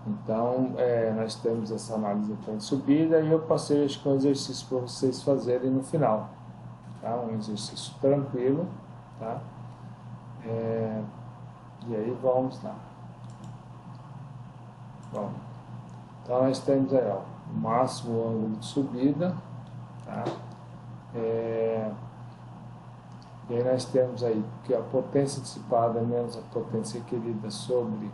Então, nós temos essa análise de subida e eu passei com exercício para vocês fazerem no final. Tá? Um exercício tranquilo. Tá? E aí vamos lá. Bom, então nós temos aí ó, o máximo ângulo de subida. Tá? E aí nós temos aí que a potência dissipada menos a potência requerida sobre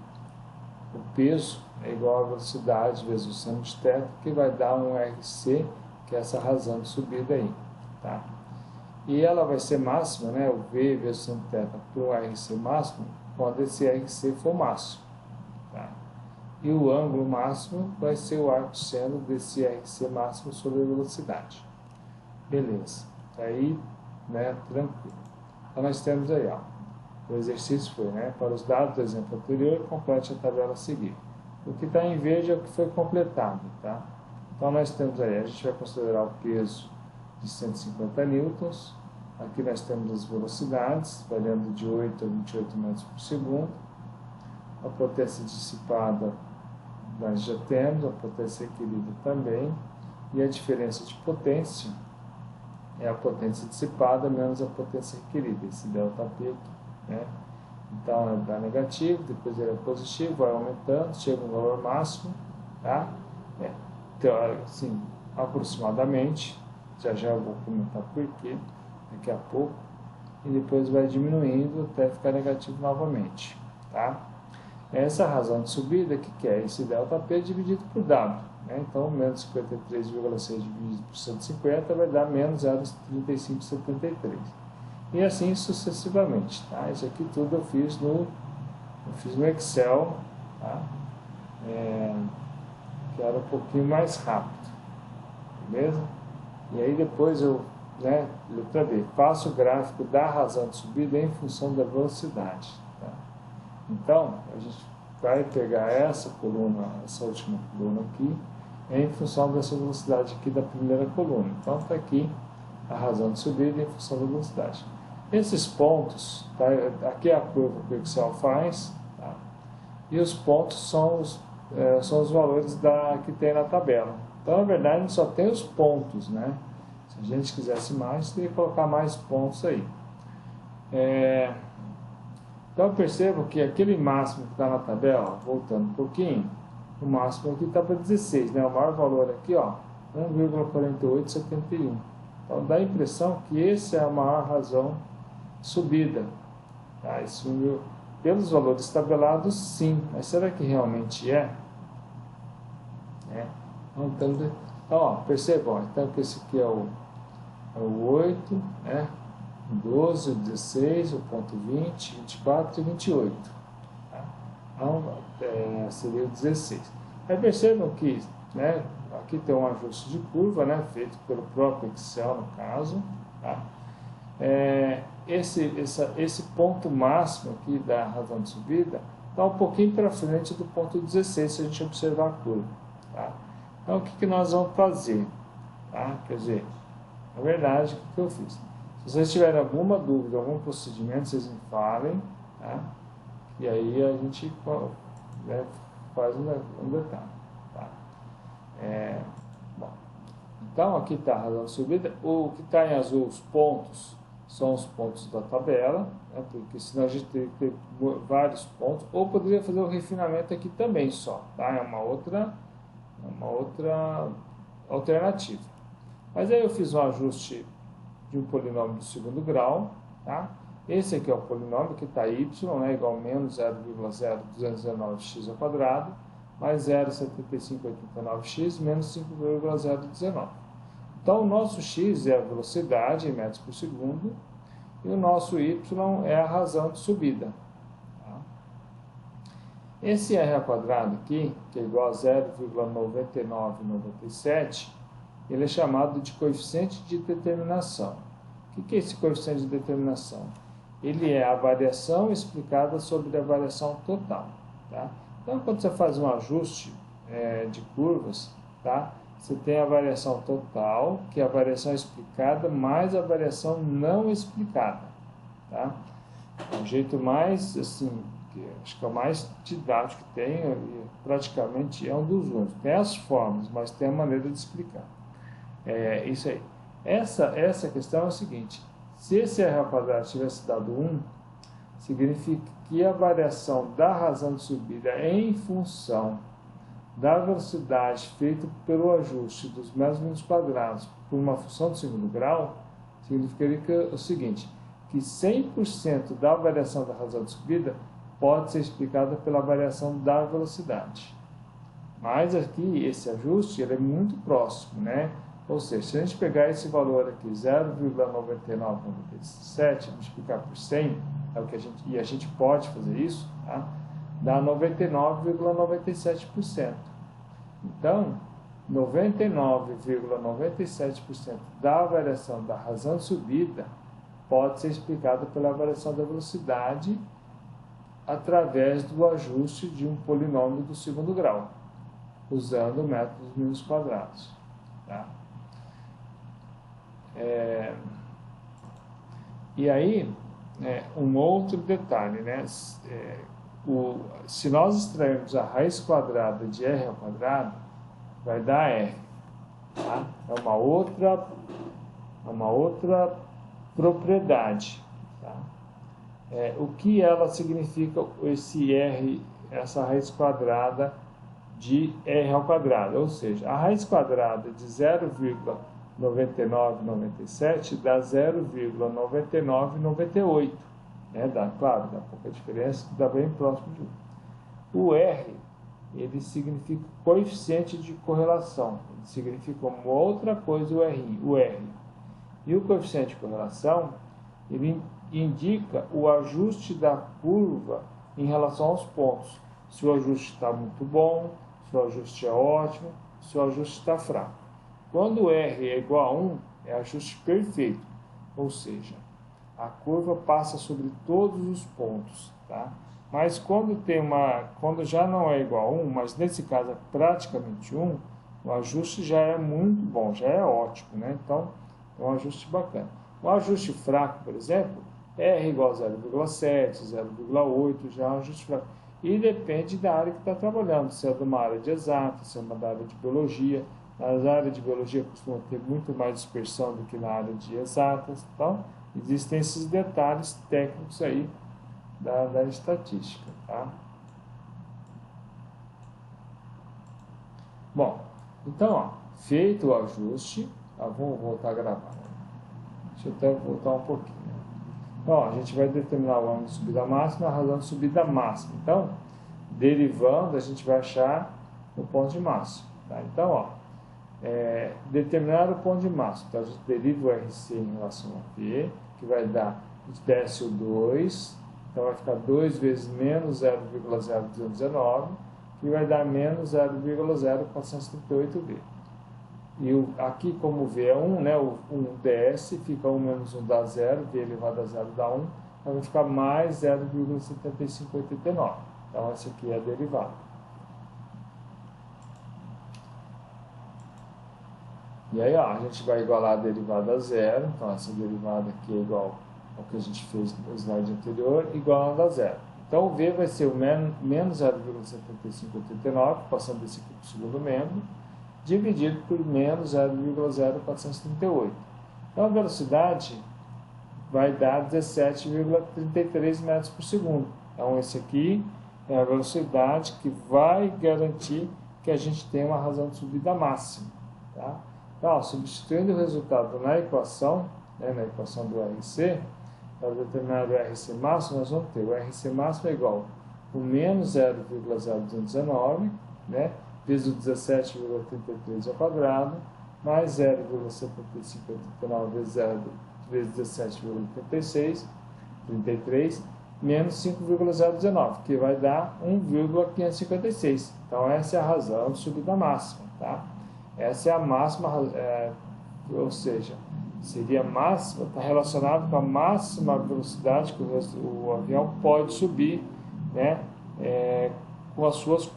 o peso é igual à velocidade vezes o seno de θ, que vai dar um RC, que é essa razão de subida aí. Tá? E ela vai ser máxima, né, o V vezes o seno de θ por um RC máximo, quando esse RC for máximo. Tá? E o ângulo máximo vai ser o arco seno desse RC máximo sobre a velocidade. Beleza. Aí, né, tranquilo. Então nós temos aí, ó, o exercício foi, né, para os dados do exemplo anterior, complete a tabela a seguir. O que está em verde é o que foi completado, tá? Então nós temos aí, a gente vai considerar o peso de 150 newtons. Aqui nós temos as velocidades, variando de 8 a 28 metros por segundo. A potência dissipada nós já temos, a potência requerida também. E a diferença de potência é a potência dissipada menos a potência requerida, esse ΔP aqui, né? Então, dá negativo, depois ele é positivo, vai aumentando, chega no valor máximo, tá? Então, assim, aproximadamente, já eu vou comentar por quê, daqui a pouco, e depois vai diminuindo até ficar negativo novamente, tá? Essa razão de subida, que é esse ΔP dividido por W, né? Então, menos 53,6 dividido por 150 vai dar menos 0,3573. E assim sucessivamente, tá? Isso aqui tudo eu fiz no Excel, tá? Que era um pouquinho mais rápido, beleza? E aí depois eu, né, letra B, faço o gráfico da razão de subida em função da velocidade, tá? Então, a gente vai pegar essa coluna, essa última coluna aqui, em função dessa velocidade aqui da primeira coluna. Então, está aqui a razão de subida em função da velocidade. Esses pontos, tá? Aqui é a curva que o Excel faz, tá? E os pontos são os valores que tem na tabela. Então, na verdade, a gente só tem os pontos, né? Se a gente quisesse mais, teria que colocar mais pontos aí. Então, percebo que aquele máximo que está na tabela, voltando um pouquinho, o máximo aqui está para 16, né? O maior valor aqui, ó, 1,4871. Então, dá a impressão que essa é a maior razão de subida. Tá? Isso, pelos valores tabelados, sim. Mas será que realmente é? Então, ó, percebam, então que esse aqui é o 8, né? O 12, o 16, o ponto 20, 24 e 28. Tá? Então, seria o 16. Aí percebam que, né, aqui tem um ajuste de curva, né, feito pelo próprio Excel, no caso. Tá? Esse ponto máximo aqui da razão de subida está um pouquinho para frente do ponto 16, se a gente observar a curva. Tá? Então, o que nós vamos fazer? Tá? Quer dizer, na verdade, o que eu fiz? Se vocês tiverem alguma dúvida, algum procedimento, vocês me falem, tá? E aí a gente, né, faz um detalhe. Tá? Bom, então, aqui está a razão de subida. O que está em azul, os pontos, são os pontos da tabela, né, porque senão a gente teria que ter vários pontos, ou poderia fazer o refinamento aqui também só, tá? É uma outra alternativa. Mas aí eu fiz um ajuste de um polinômio do segundo grau, tá? Esse aqui é o polinômio que está y, né, igual a menos 0,0219x ao quadrado, mais 0,7589x, menos 5,019. Então, o nosso x é a velocidade em metros por segundo, e o nosso y é a razão de subida. Tá? Esse r ao quadrado aqui, que é igual a 0,9997, ele é chamado de coeficiente de determinação. O que é esse coeficiente de determinação? Ele é a variação explicada sobre a variação total. Tá? Então, quando você faz um ajuste de curvas, tá? Você tem a variação total, que é a variação explicada, mais a variação não explicada. Tá? É um jeito mais, assim, que acho que é o mais didático que tem e praticamente é um dos únicos. Tem as formas, mas tem a maneira de explicar. É isso aí. Essa questão é o seguinte: se esse r ao quadrado tivesse dado 1, significa que a variação da razão de subida em função da velocidade feita pelo ajuste dos metros menos quadrados por uma função de segundo grau, significaria que o seguinte, que 100% da variação da razão de subida pode ser explicada pela variação da velocidade. Mas aqui, esse ajuste, ele é muito próximo, né? Ou seja, se a gente pegar esse valor aqui, 0,9997, multiplicar por 100, é o que a gente pode fazer isso, tá? Dá 99,97%. Então, 99,97% da variação da razão de subida pode ser explicada pela variação da velocidade através do ajuste de um polinômio do segundo grau, usando métodos mínimos quadrados. Tá? E aí, um outro detalhe, né? Se nós extrairmos a raiz quadrada de r ao quadrado, vai dar r. Tá? É uma outra propriedade. Tá? O que ela significa, esse r, essa raiz quadrada de r ao quadrado? Ou seja, a raiz quadrada de 0,9997 dá 0,9998. Claro, dá pouca diferença, dá bem próximo de 1. O R, ele significa coeficiente de correlação, ele significa uma outra coisa, o R. E o coeficiente de correlação, ele indica o ajuste da curva em relação aos pontos. Se o ajuste está muito bom, se o ajuste é ótimo, se o ajuste está fraco. Quando o R é igual a 1, é ajuste perfeito, ou seja, a curva passa sobre todos os pontos, tá? Mas quando já não é igual a 1, mas nesse caso é praticamente 1, o ajuste já é muito bom, já é ótimo, né? Então, é um ajuste bacana. O ajuste fraco, por exemplo, R igual a 0,7, 0,8, já é um ajuste fraco. E depende da área que está trabalhando, se é de uma área de exatas, se é uma da área de biologia. Na área de biologia costuma ter muito mais dispersão do que na área de exatas, então existem esses detalhes técnicos aí da estatística, tá? Bom, então, feito o ajuste, vamos voltar a gravar. Deixa eu até voltar um pouquinho. Então, a gente vai determinar o ângulo de subida máxima e a razão de subida máxima. Então, derivando, a gente vai achar o ponto de máximo. Tá? Então, determinar o ponto de máximo. Então, a gente deriva o RC em relação a P, que vai dar, a gente desce o 2, então vai ficar 2 vezes menos 0,0219, que vai dar menos 0,0438V. E aqui, como V é 1, né, o 1 desce, fica 1 menos 1 dá 0, V elevado a 0 dá 1, então vai ficar mais 0,7589. Então, essa aqui é a derivada. E aí, a gente vai igualar a derivada a zero, então essa derivada aqui é igual ao que a gente fez no slide anterior, igualando a zero. Então, o V vai ser o menos 0,7589, passando desse aqui para o segundo membro, dividido por menos 0,0438. Então, a velocidade vai dar 17,33 metros por segundo. Então, esse aqui é a velocidade que vai garantir que a gente tenha uma razão de subida máxima. Tá? Então, substituindo o resultado na equação, na equação do RC, para determinar o RC máximo, nós vamos ter o RC máximo é igual a menos 0,0219, né, vezes o 17,33 ao quadrado, mais 0,7589 vezes 17,33, menos 5,019, que vai dar 1,556. Então, essa é a razão de subida máxima, tá? Essa é a máxima, ou seja, seria máxima, está relacionado com a máxima velocidade que o avião pode subir, né, com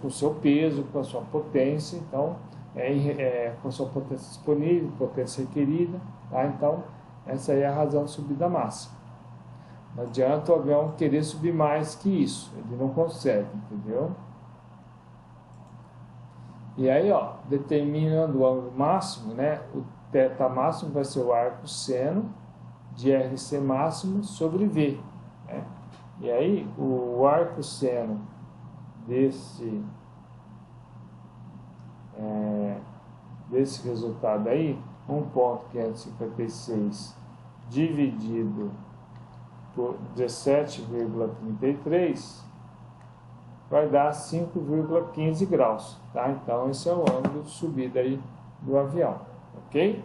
o seu peso, com a sua potência, então, com a sua potência disponível, potência requerida, tá? Então, essa aí é a razão de subida máxima. Não adianta o avião querer subir mais que isso, ele não consegue, entendeu? E aí, ó, determinando o ângulo máximo, né, o θ máximo vai ser o arco seno de RC máximo sobre V, né? E aí, o arco seno desse resultado aí, 1,556 dividido por 17,33 vai dar 5,15 graus, tá? Então, esse é o ângulo de subida aí do avião, ok?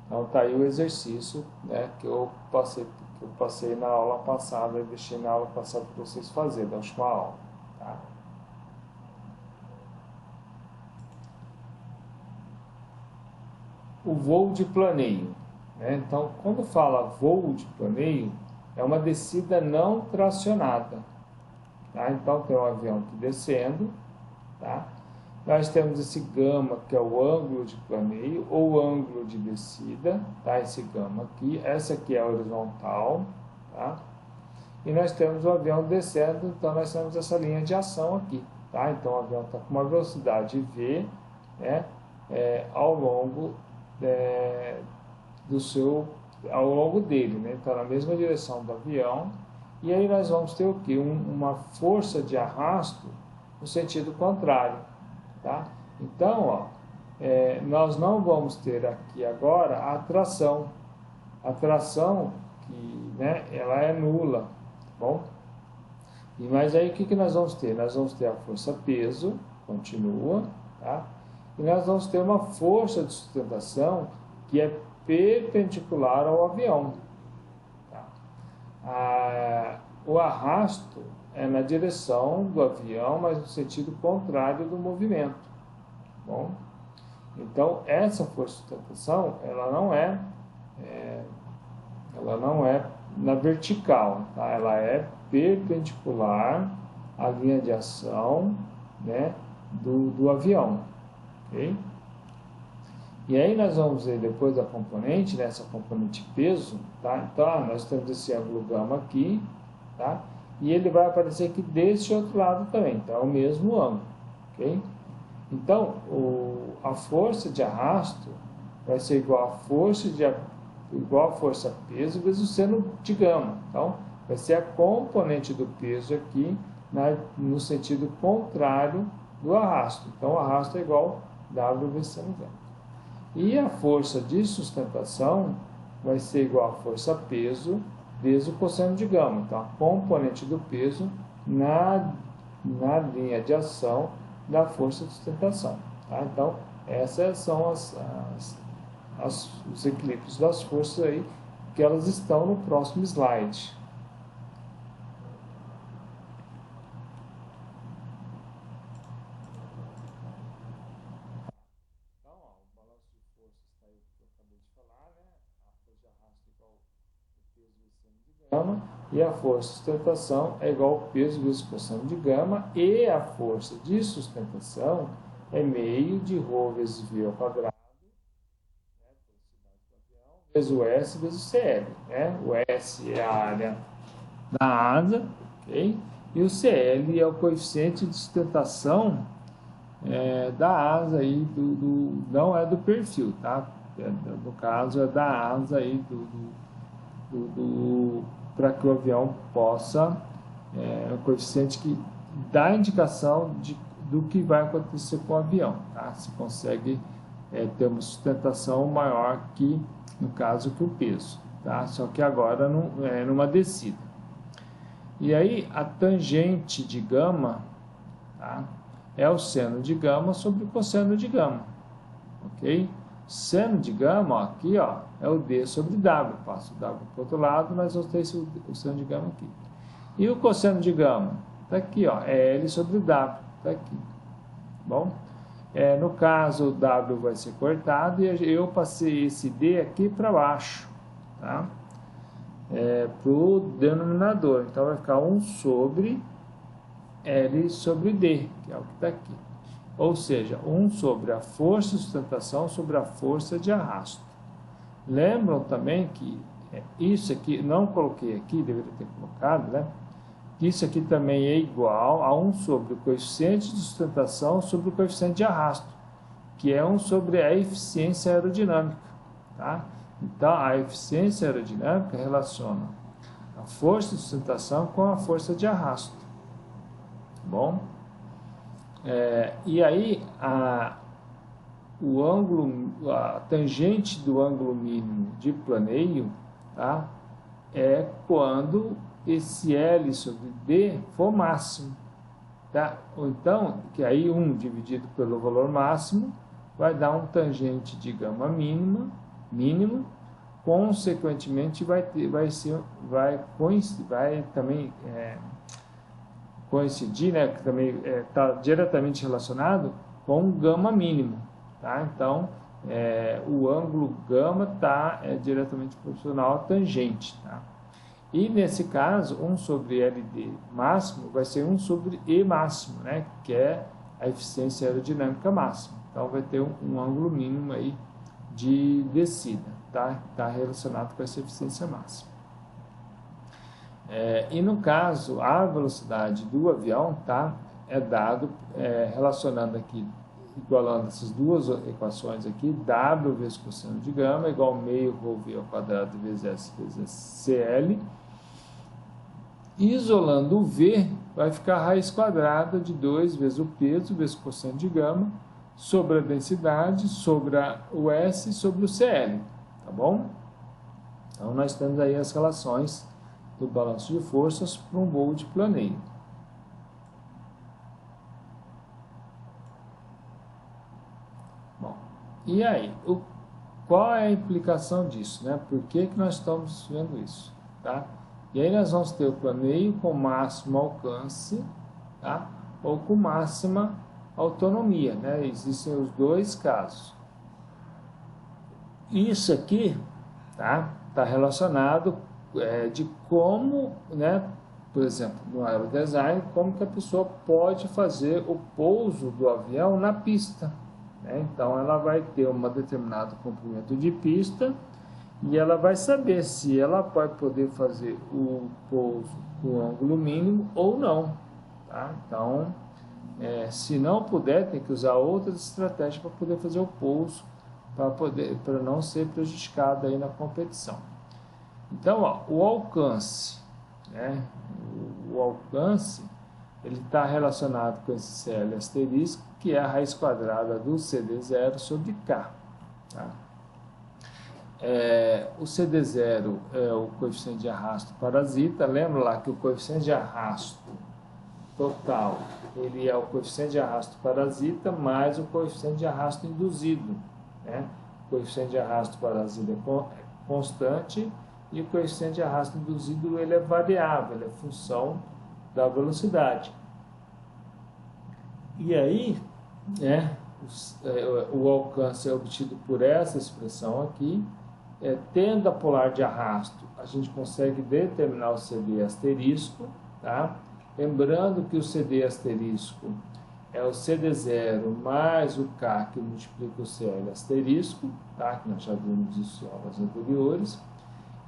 Então, tá aí o exercício, né, que eu passei na aula passada, e deixei na aula passada para vocês fazerem, da última aula, tá? O voo de planeio, né? Então, quando fala voo de planeio, é uma descida não tracionada, tá? Então, tem um avião aqui descendo, tá? Nós temos esse gama, que é o ângulo de planeio, ou ângulo de descida, tá? Esse gama aqui, essa aqui é a horizontal, tá? E nós temos o avião descendo, então nós temos essa linha de ação aqui, tá? Então, o avião está com uma velocidade V, né? Ao longo ao longo dele, né? Então, na mesma direção do avião. E aí nós vamos ter o que? Uma força de arrasto no sentido contrário, tá? Então, ó, nós não vamos ter aqui agora a tração. A tração, que, né, ela é nula, tá bom? Mas aí o que nós vamos ter? Nós vamos ter a força-peso, continua, tá? E nós vamos ter uma força de sustentação que é perpendicular ao avião, tá? O arrasto é na direção do avião, mas no sentido contrário do movimento, tá bom? Então, essa força de sustentação, ela não é na vertical, tá? Ela é perpendicular à linha de ação, né, do avião, ok? E aí nós vamos ver depois a componente, né, essa componente peso, tá? Então, nós temos esse ângulo gama aqui, tá? E ele vai aparecer aqui desse outro lado também, então é o mesmo ângulo, ok? Então, a força de arrasto vai ser igual a força peso vezes o seno de gama. Então, vai ser a componente do peso aqui no sentido contrário do arrasto. Então, o arrasto é igual a W vezes seno gama. E a força de sustentação vai ser igual a força peso vezes o cosseno de gama. Então, a componente do peso na linha de ação da força de sustentação, tá? Então, essas são os equilíbrios das forças aí, que elas estão no próximo slide. Então, ó, o balanço de forças está aí que eu acabei de falar, né? A força de arrasto é igual ao peso vezes seno de gama, e a força de sustentação é igual ao peso vezes cosseno de gama, e a força de sustentação é meio de ρ vezes v ao quadrado, vezes o S vezes o CL, né? O S é a área da asa, ok? E o CL é o coeficiente de sustentação da asa aí, não é do perfil, tá? No caso é da asa aí para que o avião possa, o coeficiente que dá indicação do que vai acontecer com o avião, tá? Se consegue ter uma sustentação maior que, no caso, que o peso, tá? Só que agora numa descida. E aí, a tangente de gama, tá? É o seno de gama sobre o cosseno de gama, ok? Seno de gama, ó, aqui, ó, é o D sobre W. Passo o W para o outro lado, nós vamos ter o seno de gama aqui. E o cosseno de gama? Está aqui, ó, é L sobre W, está aqui. Bom? No caso, o W vai ser cortado e eu passei esse D aqui para baixo, tá? Para o denominador. Então, vai ficar 1 sobre L sobre D, que é o que está aqui. Ou seja, 1 sobre a força de sustentação sobre a força de arrasto. Lembram também que Isso aqui, não coloquei aqui, deveria ter colocado, né? Isso aqui também é igual a 1 sobre o coeficiente de sustentação sobre o coeficiente de arrasto, que é 1 sobre a eficiência aerodinâmica, tá? Então, a eficiência aerodinâmica relaciona a força de sustentação com a força de arrasto, tá bom? E aí, a tangente do ângulo mínimo de planeio, tá? É quando esse L sobre D for máximo, tá? Ou então, que aí 1 dividido pelo valor máximo vai dar um tangente de gama mínimo, consequentemente vai também coincidir, né, que também está diretamente relacionado com o gama mínimo, tá? Então, o ângulo gama está diretamente proporcional à tangente, tá? E nesse caso, 1 sobre LD máximo vai ser 1 sobre E máximo, né, que é a eficiência aerodinâmica máxima. Então, vai ter um ângulo mínimo aí de descida, tá? Está relacionado com essa eficiência máxima. E no caso, a velocidade do avião, tá? É dado, relacionando aqui, igualando essas duas equações aqui, W vezes cosseno de gama igual meio ρ v ao quadrado vezes S vezes CL. Isolando o V, vai ficar a raiz quadrada de 2 vezes o peso vezes o cosseno de gama sobre a densidade, sobre o S sobre o CL, tá bom? Então, nós temos aí as relações do balanço de forças para um voo de planeio. Bom, e aí, qual é a implicação disso, né? Por que nós estamos vendo isso, tá? E aí nós vamos ter o planeio com máximo alcance, tá? Ou com máxima autonomia, né? Existem os dois casos. Isso aqui, tá? Está relacionado de como, né? Por exemplo, no aerodesign, como que a pessoa pode fazer o pouso do avião na pista, né? Então, ela vai ter um determinado comprimento de pista e ela vai saber se ela vai poder fazer o pouso com ângulo mínimo ou não, tá? Então, se não puder, tem que usar outras estratégias para poder fazer o pouso, para não ser prejudicado aí na competição. Então, ó, o alcance, né? O alcance, ele está relacionado com esse CL asterisco, que é a raiz quadrada do CD0 sobre K, tá? O CD0 é o coeficiente de arrasto parasita. Lembra lá que o coeficiente de arrasto total, ele é o coeficiente de arrasto parasita mais o coeficiente de arrasto induzido, né? O coeficiente de arrasto parasita é constante e o coeficiente de arrasto induzido ele é variável, ele é função da velocidade. E aí, o alcance é obtido por essa expressão aqui. Tendo a polar de arrasto, a gente consegue determinar o CD asterisco, tá? Lembrando que o CD asterisco é o CD0 mais o K que multiplica o CL asterisco, tá? Que nós já vimos isso em aulas anteriores.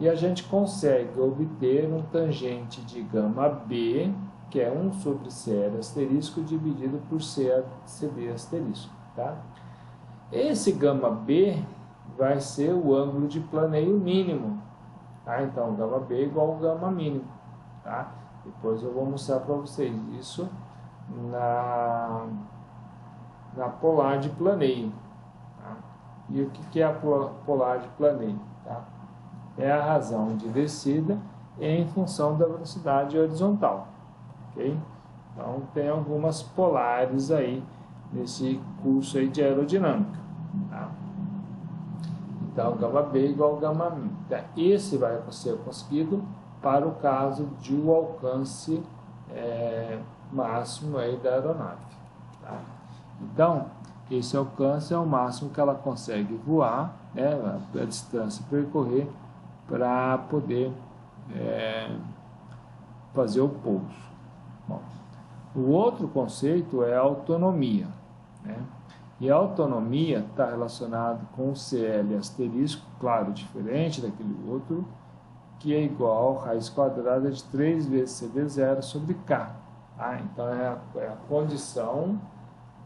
E a gente consegue obter um tangente de gama B, que é 1 sobre CL asterisco dividido por CD asterisco, tá? Esse gama B vai ser o ângulo de planeio mínimo, tá? Então, gama B igual ao gama mínimo, tá? Depois eu vou mostrar para vocês isso na polar de planeio, tá? E o que é a polar de planeio, tá? É a razão de descida em função da velocidade horizontal, ok? Então, tem algumas polares aí nesse curso aí de aerodinâmica, tá? Então, gama B igual ao gama μ. Esse vai ser conseguido para o caso de o alcance máximo aí da aeronave, tá? Então, esse alcance é o máximo que ela consegue voar, né, a distância a percorrer para poder fazer o pouso. Bom, o outro conceito é a autonomia, né? E a autonomia está relacionada com o CL asterisco, claro, diferente daquele outro, que é igual a raiz quadrada de 3 vezes CD0 sobre K. Tá? Então, é a condição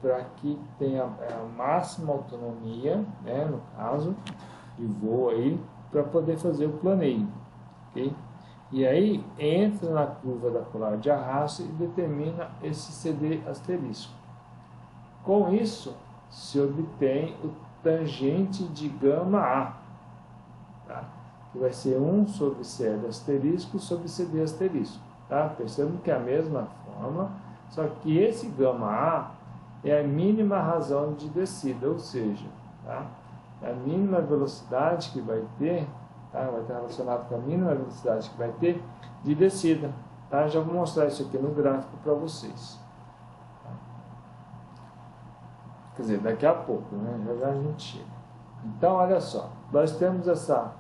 para que tenha a máxima autonomia, né, no caso, de voo aí, para poder fazer o planeio. Okay? E aí, entra na curva da polar de arrasto e determina esse CD asterisco. Com isso, se obtém o tangente de gama A, tá? Que vai ser 1 sobre CD asterisco sobre CD asterisco. Tá? Percebam que é a mesma forma, só que esse gama A é a mínima razão de descida, ou seja, tá? É a mínima velocidade que vai ter, tá? Vai estar relacionado com a mínima velocidade que vai ter de descida. Tá? Já vou mostrar isso aqui no gráfico para vocês. Tá? Quer dizer, daqui a pouco, né? Já a gente chega. Então, olha só, nós temos essa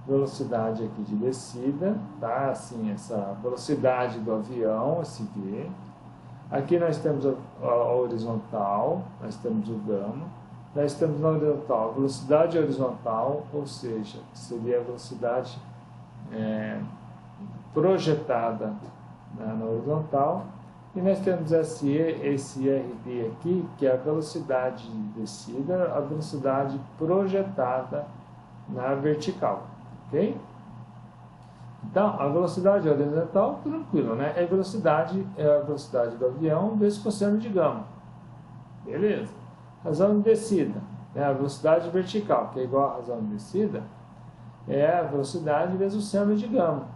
velocidade aqui de descida, tá? Assim, essa velocidade do avião, esse V. Aqui nós temos a horizontal, nós temos o gama. Nós temos na horizontal a velocidade horizontal, ou seja, seria a velocidade projetada na horizontal. E nós temos esse RD aqui, que é a velocidade de descida, a velocidade projetada na vertical. Ok? Então, a velocidade horizontal, tranquilo, né? É a velocidade do avião vezes cosseno de gama. Beleza. Razão de descida, né? A velocidade vertical, que é igual à razão de descida, é a velocidade vezes o seno de gama.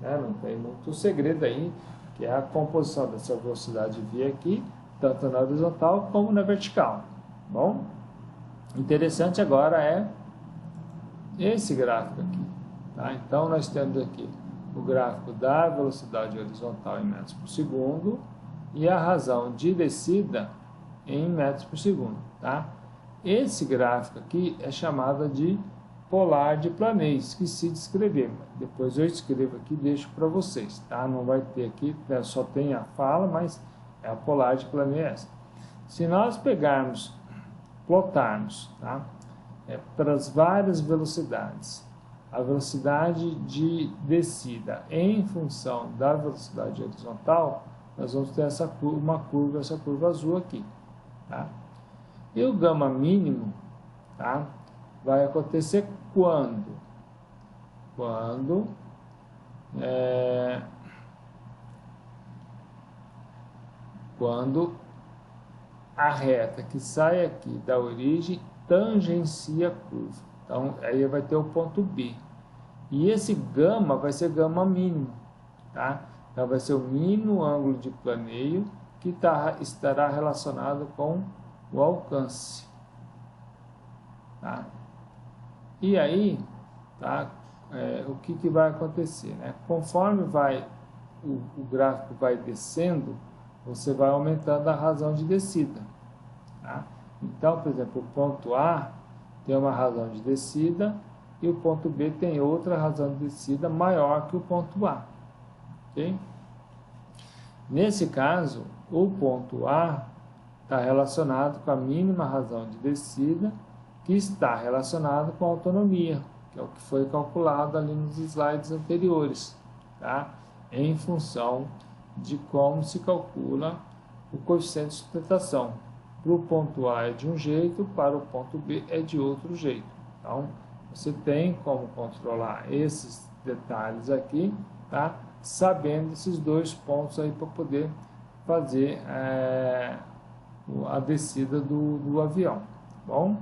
Né? Não tem muito segredo aí, que é a composição dessa velocidade V aqui, tanto na horizontal como na vertical. Bom, interessante agora é esse gráfico aqui. Tá? Então, nós temos aqui o gráfico da velocidade horizontal em metros por segundo e a razão de descida em metros por segundo. Tá? Esse gráfico aqui é chamado de polar de planeio, esqueci de escrever, depois eu escrevo aqui e deixo para vocês. Tá? Não vai ter aqui, né? Só tem a fala, mas é a polar de planeio essa. Se nós pegarmos, plotarmos, tá? Para as várias velocidades, a velocidade de descida em função da velocidade horizontal, nós vamos ter essa curva azul aqui. Tá? E o gama mínimo, tá? Vai acontecer quando? Quando a reta que sai aqui da origem tangencia a curva. Então, aí vai ter o ponto B. E esse gama vai ser gama mínimo, tá? Então, vai ser o mínimo ângulo de planeio que estará relacionado com o alcance. Tá? E aí, tá? O que vai acontecer? Né? Conforme o gráfico vai descendo, você vai aumentando a razão de descida. Tá? Então, por exemplo, o ponto A tem uma razão de descida e o ponto B tem outra razão de descida maior que o ponto A. Okay? Nesse caso, o ponto A está relacionado com a mínima razão de descida, que está relacionado com a autonomia, que é o que foi calculado ali nos slides anteriores, tá? Em função de como se calcula o coeficiente de sustentação. Para o ponto A é de um jeito, para o ponto B é de outro jeito. Então, você tem como controlar esses detalhes aqui, tá? Sabendo esses dois pontos aí para poder fazer a descida do avião, tá bom?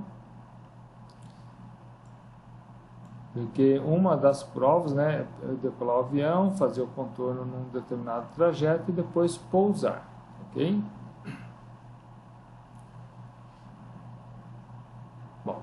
Porque uma das provas, né, é decolar o avião, fazer o contorno num determinado trajeto e depois pousar, ok? Bom,